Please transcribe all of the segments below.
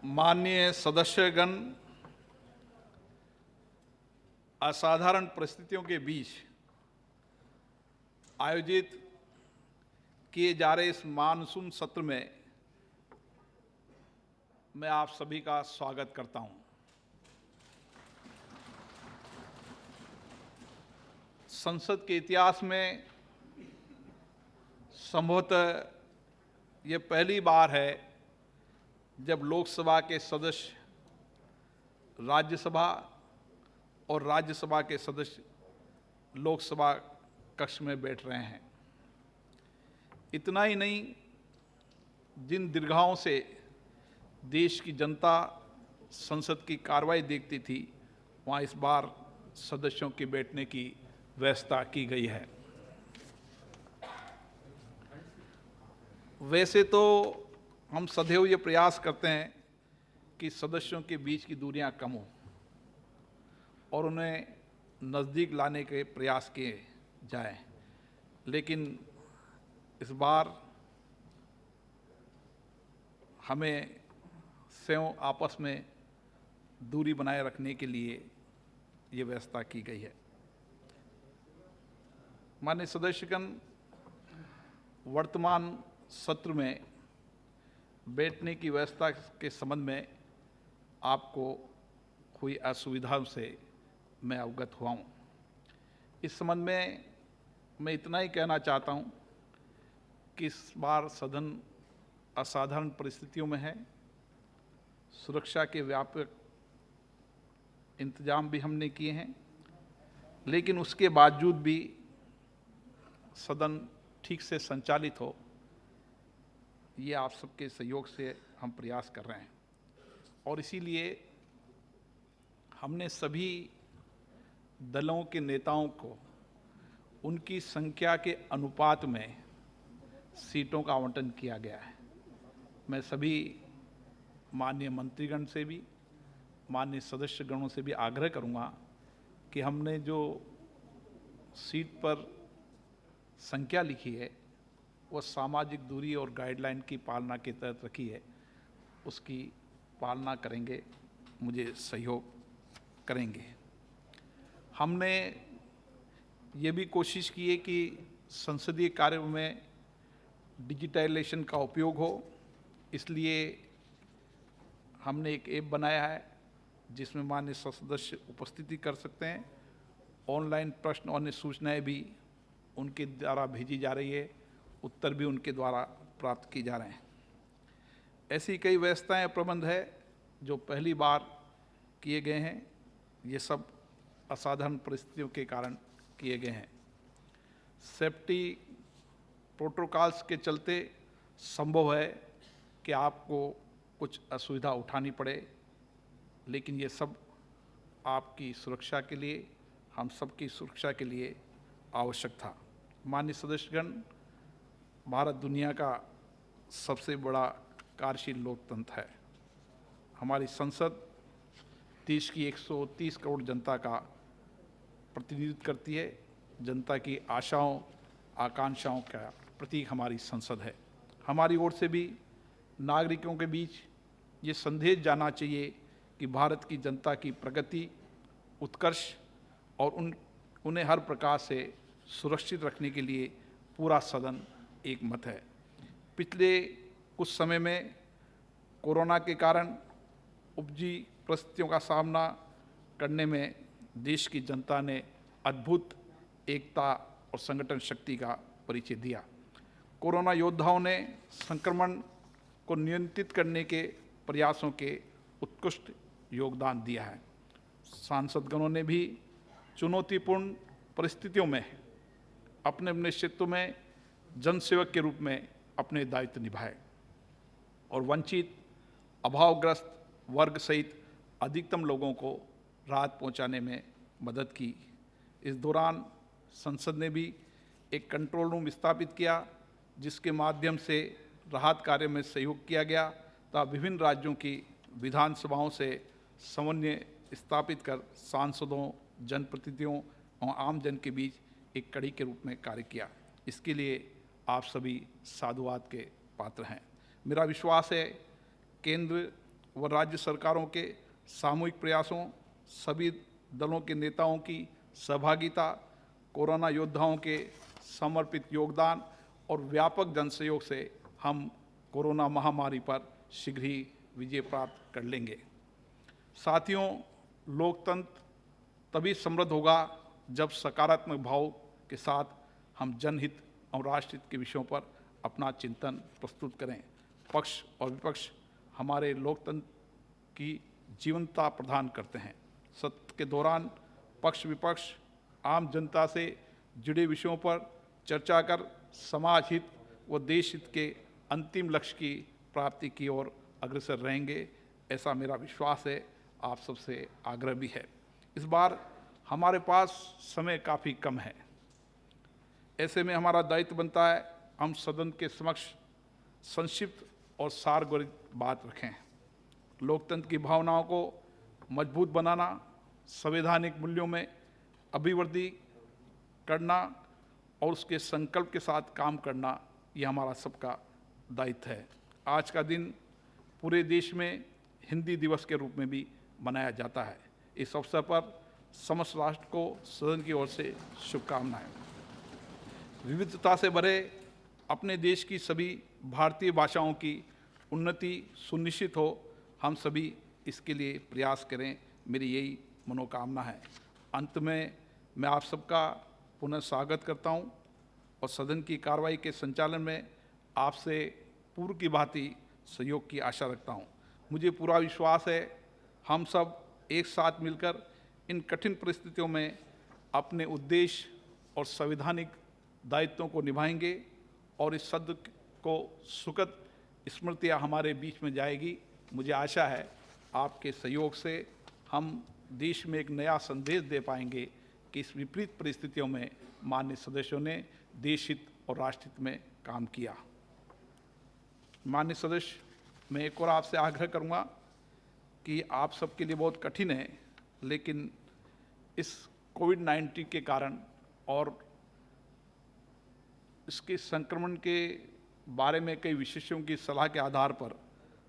माननीय सदस्यगण, असाधारण परिस्थितियों के बीच आयोजित किए जा रहे इस मानसून सत्र में मैं आप सभी का स्वागत करता हूं। संसद के इतिहास में संभवतः ये पहली बार है जब लोकसभा के सदस्य राज्यसभा और राज्यसभा के सदस्य लोकसभा कक्ष में बैठ रहे हैं। इतना ही नहीं, जिन दीर्घाओं से देश की जनता संसद की कार्रवाई देखती थी, वहाँ इस बार सदस्यों के बैठने की व्यवस्था की गई है। वैसे तो हम सदैव ये प्रयास करते हैं कि सदस्यों के बीच की दूरियां कम हों और उन्हें नज़दीक लाने के प्रयास किए जाएं, लेकिन इस बार हमें स्वयं आपस में दूरी बनाए रखने के लिए ये व्यवस्था की गई है। माननीय सदस्यगण, वर्तमान सत्र में बैठने की व्यवस्था के संबंध में आपको हुई असुविधाओं से मैं अवगत हुआ हूँ। इस संबंध में मैं इतना ही कहना चाहता हूँ कि इस बार सदन असाधारण परिस्थितियों में है। सुरक्षा के व्यापक इंतजाम भी हमने किए हैं, लेकिन उसके बावजूद भी सदन ठीक से संचालित हो, ये आप सबके सहयोग से हम प्रयास कर रहे हैं। और इसीलिए हमने सभी दलों के नेताओं को उनकी संख्या के अनुपात में सीटों का आवंटन किया गया है। मैं सभी माननीय मंत्रीगण से भी, माननीय सदस्यगणों से भी आग्रह करूंगा कि हमने जो सीट पर संख्या लिखी है वह सामाजिक दूरी और गाइडलाइन की पालना के तहत रखी है, उसकी पालना करेंगे, मुझे सहयोग करेंगे। हमने ये भी कोशिश की है कि संसदीय कार्य में डिजिटलाइजेशन का उपयोग हो, इसलिए हमने एक ऐप बनाया है जिसमें माननीय सदस्य उपस्थिति कर सकते हैं। ऑनलाइन प्रश्न और अन्य सूचनाएं भी उनके द्वारा भेजी जा रही है, उत्तर भी उनके द्वारा प्राप्त की जा रहे हैं। ऐसी कई व्यवस्थाएं प्रबंध है जो पहली बार किए गए हैं। ये सब असाधारण परिस्थितियों के कारण किए गए हैं। सेफ्टी प्रोटोकॉल्स के चलते संभव है कि आपको कुछ असुविधा उठानी पड़े, लेकिन ये सब आपकी सुरक्षा के लिए, हम सबकी सुरक्षा के लिए आवश्यक था। माननीय सदस्यगण, भारत दुनिया का सबसे बड़ा कार्यशील लोकतंत्र है। हमारी संसद देश की 130 करोड़ जनता का प्रतिनिधित्व करती है। जनता की आशाओं आकांक्षाओं का प्रतीक हमारी संसद है। हमारी ओर से भी नागरिकों के बीच ये संदेश जाना चाहिए कि भारत की जनता की प्रगति, उत्कर्ष और उन्हें हर प्रकार से सुरक्षित रखने के लिए पूरा सदन एक मत है। पिछले कुछ समय में कोरोना के कारण उपजी परिस्थितियों का सामना करने में देश की जनता ने अद्भुत एकता और संगठन शक्ति का परिचय दिया। कोरोना योद्धाओं ने संक्रमण को नियंत्रित करने के प्रयासों के उत्कृष्ट योगदान दिया है। सांसदगणों ने भी चुनौतीपूर्ण परिस्थितियों में अपने अपने क्षेत्र में जनसेवक के रूप में अपने दायित्व निभाए और वंचित, अभावग्रस्त वर्ग सहित अधिकतम लोगों को राहत पहुंचाने में मदद की। इस दौरान संसद ने भी एक कंट्रोल रूम स्थापित किया, जिसके माध्यम से राहत कार्य में सहयोग किया गया तथा विभिन्न राज्यों की विधानसभाओं से समन्वय स्थापित कर सांसदों, जनप्रतिनिधियों और आम जन के बीच एक कड़ी के रूप में कार्य किया। इसके लिए आप सभी साधुवाद के पात्र हैं। मेरा विश्वास है केंद्र व राज्य सरकारों के सामूहिक प्रयासों, सभी दलों के नेताओं की सहभागिता, कोरोना योद्धाओं के समर्पित योगदान और व्यापक जनसहयोग से हम कोरोना महामारी पर शीघ्र ही विजय प्राप्त कर लेंगे। साथियों, लोकतंत्र तभी समृद्ध होगा जब सकारात्मक भाव के साथ हम जनहित और राष्ट्रहित के विषयों पर अपना चिंतन प्रस्तुत करें। पक्ष और विपक्ष हमारे लोकतंत्र की जीवंतता प्रदान करते हैं। सत्र के दौरान पक्ष विपक्ष आम जनता से जुड़े विषयों पर चर्चा कर समाज हित व देश हित के अंतिम लक्ष्य की प्राप्ति की ओर अग्रसर रहेंगे, ऐसा मेरा विश्वास है। आप सबसे आग्रह भी है। इस बार हमारे पास समय काफ़ी कम है। ऐसे में हमारा दायित्व बनता है हम सदन के समक्ष संक्षिप्त और सारगर्भित बात रखें। लोकतंत्र की भावनाओं को मजबूत बनाना, संवैधानिक मूल्यों में अभिवृद्धि करना और उसके संकल्प के साथ काम करना, ये हमारा सबका दायित्व है। आज का दिन पूरे देश में हिंदी दिवस के रूप में भी मनाया जाता है। इस अवसर पर समस्त राष्ट्र को सदन की ओर से शुभकामनाएं। विविधता से भरे अपने देश की सभी भारतीय भाषाओं की उन्नति सुनिश्चित हो, हम सभी इसके लिए प्रयास करें, मेरी यही मनोकामना है। अंत में मैं आप सबका पुनः स्वागत करता हूं और सदन की कार्रवाई के संचालन में आपसे पूर्व की भांति सहयोग की आशा रखता हूं। मुझे पूरा विश्वास है हम सब एक साथ मिलकर इन कठिन परिस्थितियों में अपने उद्देश्य और संवैधानिक दायित्वों को निभाएंगे और इस सत्र को सुखद स्मृतियाँ हमारे बीच में जाएगी। मुझे आशा है आपके सहयोग से हम देश में एक नया संदेश दे पाएंगे कि इस विपरीत परिस्थितियों में माननीय सदस्यों ने देश हित और राष्ट्र हित में काम किया। माननीय सदस्य, मैं एक और आपसे आग्रह करूंगा कि आप सबके लिए बहुत कठिन है, लेकिन इस कोविड-19 के कारण और इसके संक्रमण के बारे में कई विशेषज्ञों की सलाह के आधार पर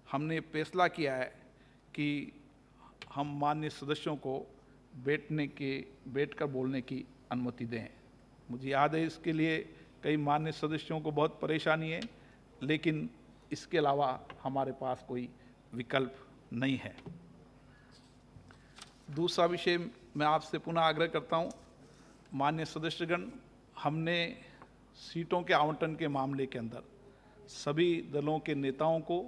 हमने फैसला किया है कि हम माननीय सदस्यों को बैठकर बोलने की अनुमति दें। मुझे याद है इसके लिए कई माननीय सदस्यों को बहुत परेशानी है, लेकिन इसके अलावा हमारे पास कोई विकल्प नहीं है। दूसरा विषय मैं आपसे पुनः आग्रह करता हूं, माननीय सदस्यगण, हमने सीटों के आवंटन के मामले के अंदर सभी दलों के नेताओं को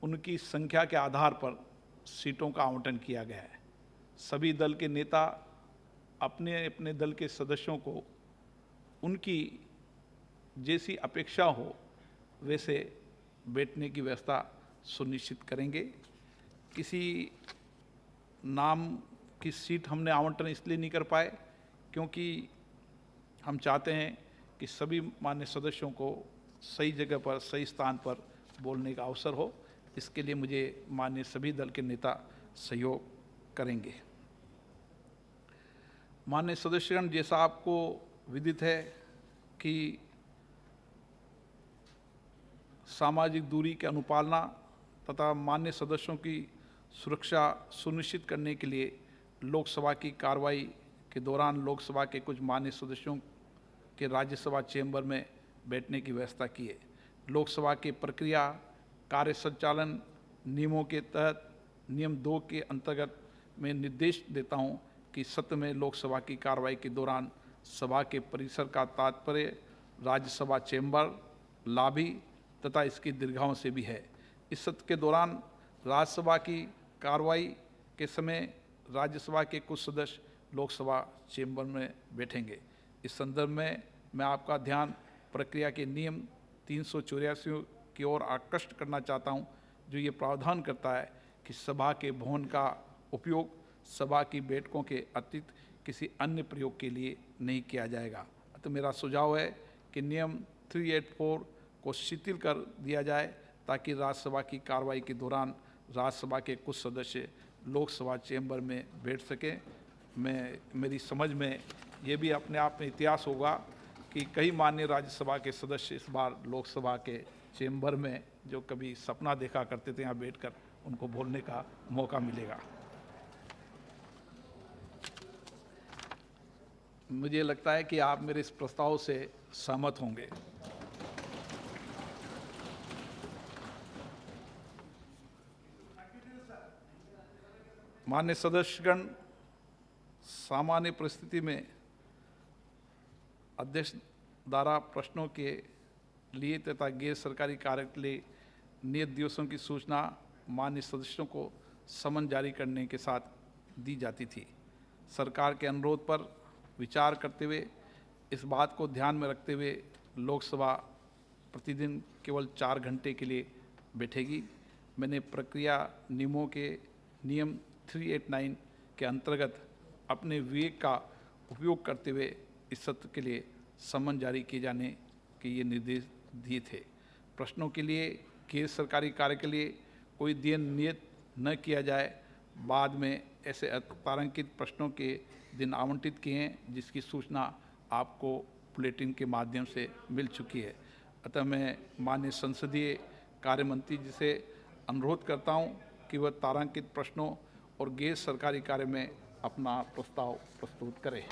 उनकी संख्या के आधार पर सीटों का आवंटन किया गया है। सभी दल के नेता अपने अपने दल के सदस्यों को उनकी जैसी अपेक्षा हो वैसे बैठने की व्यवस्था सुनिश्चित करेंगे। किसी नाम की सीट हमने आवंटन इसलिए नहीं कर पाए क्योंकि हम चाहते हैं कि सभी मान्य सदस्यों को सही जगह पर, सही स्थान पर बोलने का अवसर हो। इसके लिए मुझे माननीय सभी दल के नेता सहयोग करेंगे। माननीय सदस्यगण, जैसा आपको विदित है कि सामाजिक दूरी की अनुपालना तथा माननीय सदस्यों की सुरक्षा सुनिश्चित करने के लिए लोकसभा की कार्रवाई के दौरान लोकसभा के कुछ माननीय सदस्यों के राज्यसभा चैम्बर में बैठने की व्यवस्था की है। लोकसभा के प्रक्रिया कार्य संचालन नियमों के तहत नियम 2 के अंतर्गत मैं निर्देश देता हूं कि सत्र में लोकसभा की कार्रवाई के दौरान सभा के परिसर का तात्पर्य राज्यसभा चैम्बर, लॉबी तथा इसकी दीर्घाओं से भी है। इस सत्र के दौरान राज्यसभा की कार्रवाई के समय राज्यसभा के कुछ सदस्य लोकसभा चैम्बर में बैठेंगे। इस संदर्भ में मैं आपका ध्यान प्रक्रिया के नियम 384 की ओर आकृष्ट करना चाहता हूं, जो ये प्रावधान करता है कि सभा के भवन का उपयोग सभा की बैठकों के अतिरिक्त किसी अन्य प्रयोग के लिए नहीं किया जाएगा। तो मेरा सुझाव है कि नियम 384 को शिथिल कर दिया जाए ताकि राज्यसभा की कार्रवाई के दौरान राज्यसभा के कुछ सदस्य लोकसभा चैम्बर में बैठ सकें। मेरी समझ में ये भी अपने आप में इतिहास होगा कि कई माननीय राज्यसभा के सदस्य इस बार लोकसभा के चैम्बर में जो कभी सपना देखा करते थे यहाँ बैठकर, उनको बोलने का मौका मिलेगा। मुझे लगता है कि आप मेरे इस प्रस्ताव से सहमत होंगे। माननीय सदस्यगण, सामान्य परिस्थिति में अध्यक्ष द्वारा प्रश्नों के लिए तथा गैर सरकारी कार्य के लिए नियत दिवसों की सूचना माननीय सदस्यों को समन जारी करने के साथ दी जाती थी। सरकार के अनुरोध पर विचार करते हुए इस बात को ध्यान में रखते हुए लोकसभा प्रतिदिन केवल 4 घंटे के लिए बैठेगी। मैंने प्रक्रिया नियमों के नियम 389 के अंतर्गत अपने विवेक का उपयोग करते हुए इस सत्र के लिए समन जारी किए जाने के ये निर्देश दिए थे। प्रश्नों के लिए गैर सरकारी कार्य के लिए कोई दिन नियत न किया जाए। बाद में ऐसे तारांकित प्रश्नों के दिन आवंटित किए हैं, जिसकी सूचना आपको बुलेटिन के माध्यम से मिल चुकी है। अतः मैं माननीय संसदीय कार्य मंत्री जी से अनुरोध करता हूं कि वह तारांकित प्रश्नों और गैर सरकारी कार्य में अपना प्रस्ताव प्रस्तुत करें।